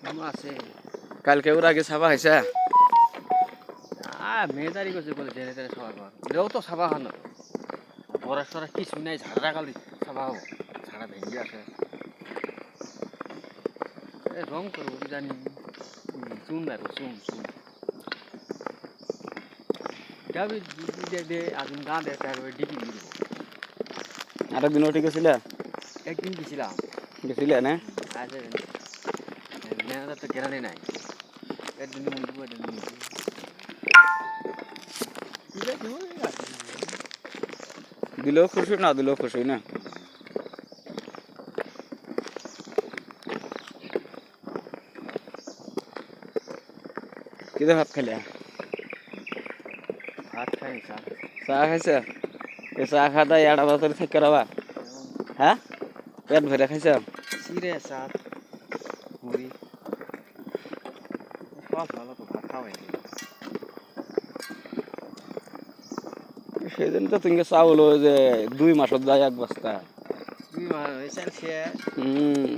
মামা আছে। কালকে ওর আগে ছাপা খাইছা? মেয়েদারি করছে বলে জেনে তেনে সবার ঘর এও তো সাবা খানো বড়া সরা কিছু নাই ঝাড়া কালি সাবা হবো ঝাড়া ভেঙে আছে রং করবো কি জানি চুন দেখো চুন চুন যাবি দে আদিন গাঁ দে ডিপি দিয়ে দেবো আরেক দিন ওটি গেছিলা? একদিন গেছিলাম গেছিলা না? আজ মেয়েদার তো কেরানি নাই একদিন মুলবো একদিন মুলবো দিলেও খুশি না দিলেও খুশি না। কিতে ভাত খাইলা? ভাত খাই চা চা খাইছা? এই চা খাওয়া এড়া বাজারে থেকে রাবা? হ্যাঁ পেট ভরে খাইছা? চিড়ে চা মুড়ি সব ভালো তো ভাত খাওয়াই সেদিন তো তুমি চাউল ওই যে 2 মাসত যায় এক বস্তা। 2 মাস হয়েছে শেষ হুম